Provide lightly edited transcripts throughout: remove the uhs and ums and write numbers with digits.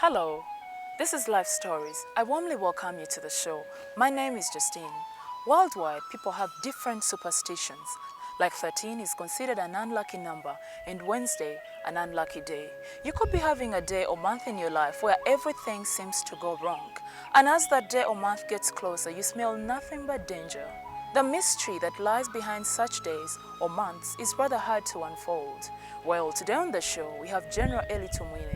Hello, this is Lifestories. I warmly welcome you to the show. My name is Justine. Worldwide, people have different superstitions. Like 13 is considered an unlucky number and Wednesday an unlucky day. You could be having a day or month in your life where everything seems to go wrong. And as that day or month gets closer, you smell nothing but danger. The mystery that lies behind such days or months is rather hard to unfold. Well, today on the show, we have General Elly Tumwine,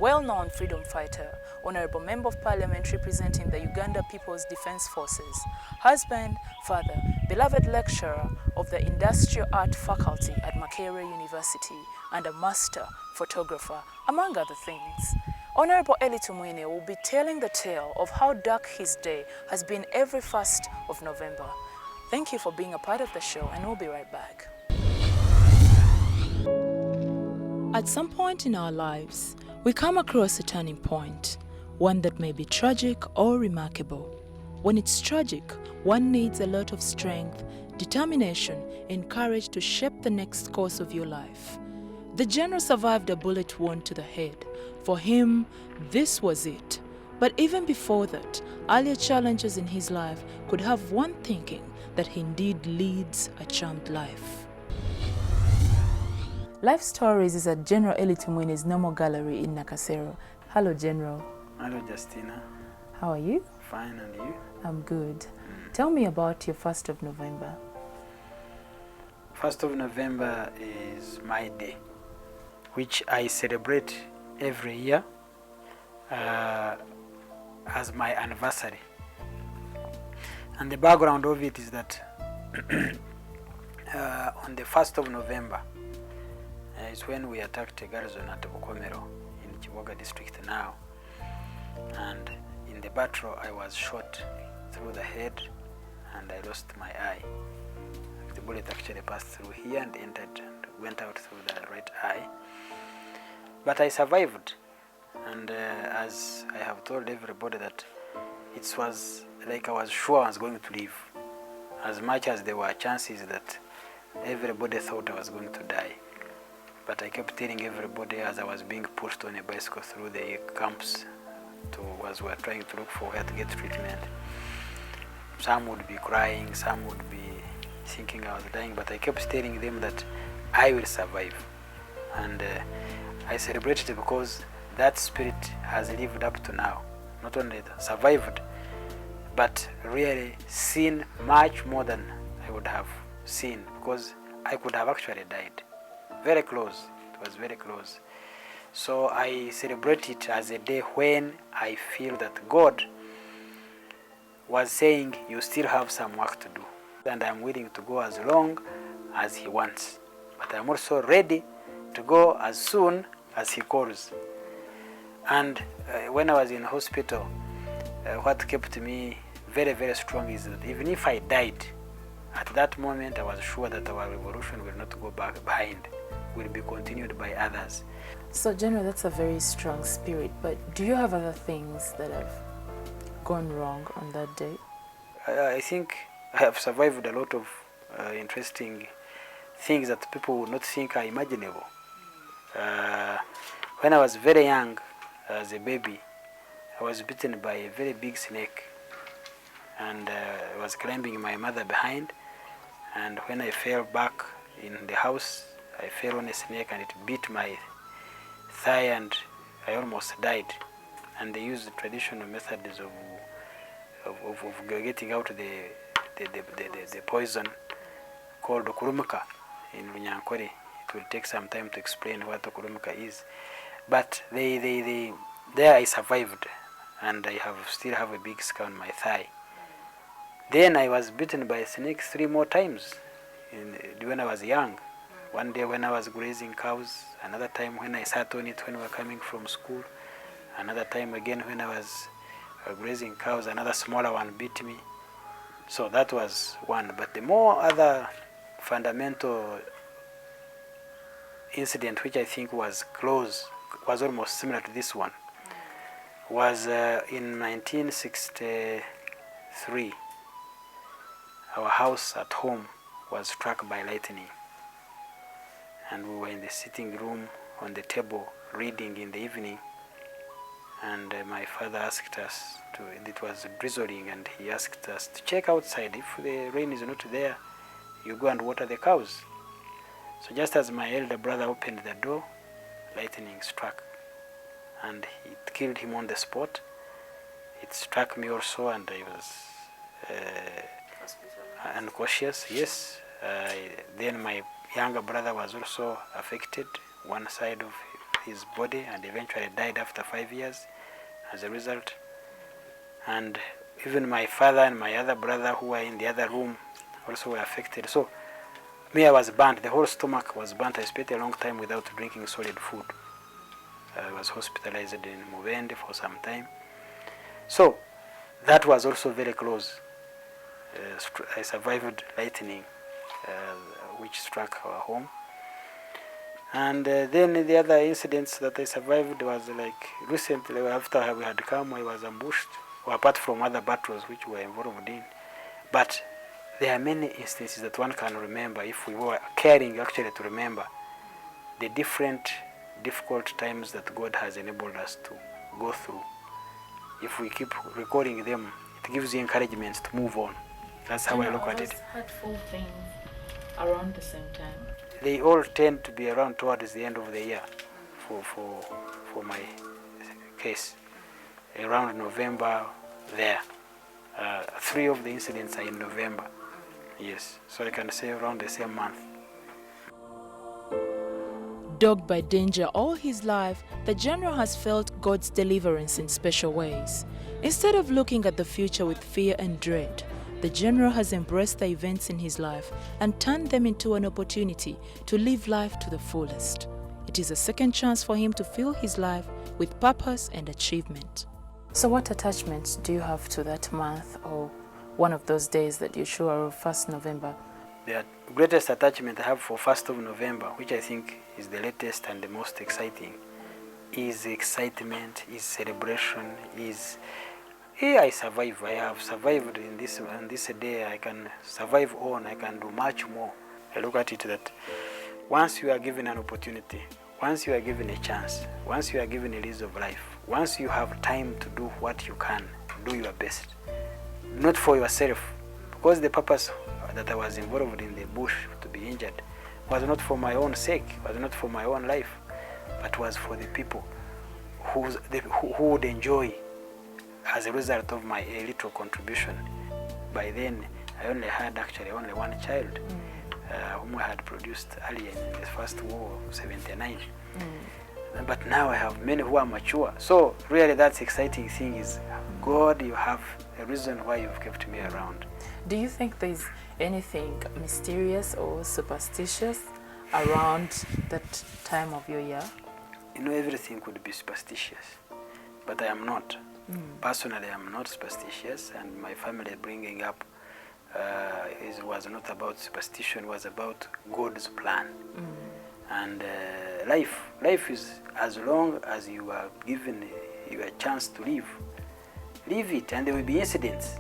well-known freedom fighter, Honorable Member of Parliament representing the Uganda People's Defense Forces, husband, father, beloved lecturer of the Industrial Art Faculty at Makerere University, and a master photographer, among other things. Honorable Elly Tumwine will be telling the tale of how dark his day has been every 1st of November. Thank you for being a part of the show, and we'll be right back. At some point in our lives, we come across a turning point, one that may be tragic or remarkable. When it's tragic, one needs a lot of strength, determination, and courage to shape the next course of your life. The general survived a bullet wound to the head. For him, this was it. But even before that, earlier challenges in his life could have one thinking that he indeed leads a charmed life. Lifestories is at General Elly Tumwine's normal gallery in Nakasero. Hello, General. Hello, Justina. How are you? Fine, and you? I'm good. Tell me about your 1st of November. 1st of November is my day, which I celebrate every year as my anniversary. And the background of it is that on the 1st of November is when we attacked a garrison at Bukomero in Chiboga district now. And in the battle, I was shot through the head and I lost my eye. The bullet actually passed through here and entered and went out through the right eye. But I survived. And as I have told everybody that it was like I was sure I was going to live. As much as there were chances that everybody thought I was going to die. But I kept telling everybody as I was being pushed on a bicycle through the camps as we were trying to look for where to get treatment. Some would be crying, some would be thinking I was dying, but I kept telling them that I will survive. And I celebrated it because that spirit has lived up to now. Not only survived, but really seen much more than I would have seen, because I could have actually died. Very close. It was very close. So I celebrate it as a day when I feel that God was saying, you still have some work to do. And I'm willing to go as long as He wants. But I'm also ready to go as soon as He calls. And when I was in hospital, what kept me very, very strong is that even if I died, at that moment I was sure that our revolution will not go back behind, will be continued by others. So, General, that's a very strong spirit, but do you have other things that have gone wrong on that day? I think I have survived a lot of interesting things that people would not think are imaginable. When I was very young, as a baby, I was bitten by a very big snake, and I was climbing my mother behind, and when I fell back in the house, I fell on a snake and it bit my thigh and I almost died. And they used the traditional methods of getting out the poison called okurumuka in Runyankore. It will take some time to explain what okurumuka is. But there I survived, and I still have a big scar on my thigh. Then I was bitten by a snake 3 more times when I was young. One day when I was grazing cows, another time when I sat on it when we were coming from school, another time again when I was grazing cows, another smaller one bit me. So that was one. But the more other fundamental incident which I think was almost similar to this one, was in 1963. Our house at home was struck by lightning. And we were in the sitting room on the table reading in the evening, and my father asked us to, it was drizzling, and he asked us to check outside. If the rain is not there, you go and water the cows. So just as my elder brother opened the door, lightning struck, and it killed him on the spot. It struck me also, and I was unconscious, yes. Then my younger brother was also affected, one side of his body, and eventually died after 5 years as a result. And even my father and my other brother who were in the other room also were affected. So me, I was burnt. The whole stomach was burnt. I spent a long time without drinking solid food. I was hospitalized in Mubende for some time. So that was also very close. I survived lightning, which struck our home. And then the other incidents that I survived was like recently after we had come, I was ambushed, or apart from other battles which we were involved in. But there are many instances that one can remember if we were caring actually to remember the different difficult times that God has enabled us to go through. If we keep recording them, it gives you encouragement to move on. That's how I look at it. Hurtful things around the same time. They all tend to be around towards the end of the year for my case. Around November there. 3 of the incidents are in November. Yes, so I can say around the same month. Dogged by danger all his life, the general has felt God's deliverance in special ways. Instead of looking at the future with fear and dread, the general has embraced the events in his life and turned them into an opportunity to live life to the fullest. It is a second chance for him to fill his life with purpose and achievement. So what attachment do you have to that month or one of those days that you sure of 1st November? The greatest attachment I have for 1st of November, which I think is the latest and the most exciting, is excitement, is celebration, is I survive. I have survived in this day. I can survive on. I can do much more. I look at it that once you are given an opportunity, once you are given a chance, once you are given a lease of life, once you have time to do what you can, do your best. Not for yourself, because the purpose that I was involved in the bush to be injured was not for my own sake, was not for my own life, but was for the people who would enjoy as a result of my little contribution. By then, I only had actually only one child, whom I had produced earlier in the First War of 79. But now I have many who are mature. So really that's exciting thing is, God, you have a reason why you've kept me around. Do you think there's anything mysterious or superstitious around that time of your year? You know, everything could be superstitious, but I am not. Personally, I am not superstitious, and my family bringing up was not about superstition, was about God's plan. And life is, as long as you are given a chance to live it, and there will be incidents.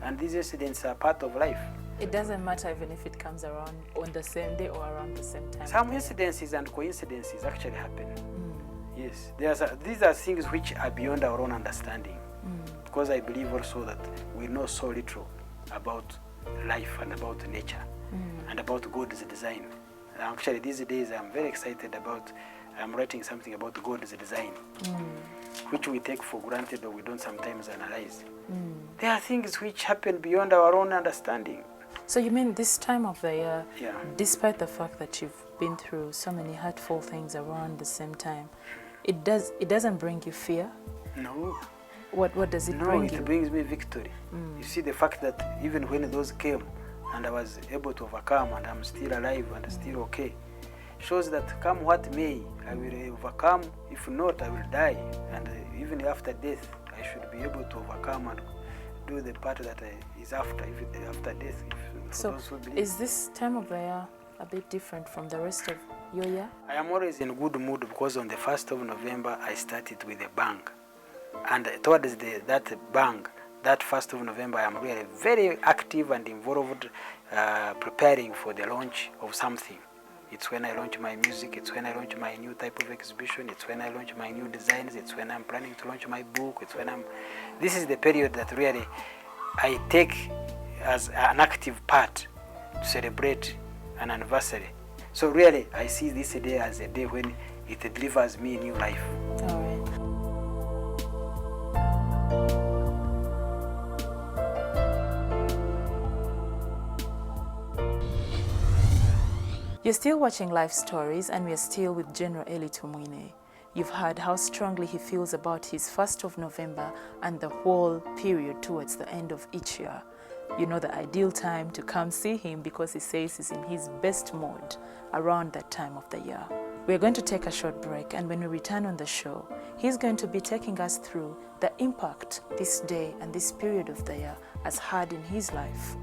And these incidents are part of life. It doesn't matter even if it comes around on the same day or around the same time. Some incidences and coincidences actually happen. Yes, these are things which are beyond our own understanding. Because I believe also that we know so little about life and about nature and about God's design. Actually, these days I'm very excited about, I'm writing something about God's design, which we take for granted or we don't sometimes analyze. There are things which happen beyond our own understanding. So you mean this time of the year, Yeah. despite the fact that you've been through so many hurtful things around the same time, it doesn't bring you fear? No. What does it bring you? No, it brings me victory. You see, the fact that even when those came and I was able to overcome and I'm still alive and still okay, shows that come what may, I will overcome. If not, I will die. And even after death, I should be able to overcome and do the part that is after death. So is this time of the year a bit different from the rest of your year? I am always in good mood because on the 1st of November, I started with a bang. And towards that bang, that 1st of November, I am really very active and involved, preparing for the launch of something. It's when I launch my music, it's when I launch my new type of exhibition, it's when I launch my new designs, it's when I'm planning to launch my book, this is the period that really I take as an active part to celebrate an anniversary. So really, I see this day as a day when it delivers me new life. All right. You're still watching Life Stories, and we are still with General Elly Tumwine. You've heard how strongly he feels about his 1st of November and the whole period towards the end of each year. You know, the ideal time to come see him because he says he's in his best mode around that time of the year. We're going to take a short break, and when we return on the show, he's going to be taking us through the impact this day and this period of the year has had in his life.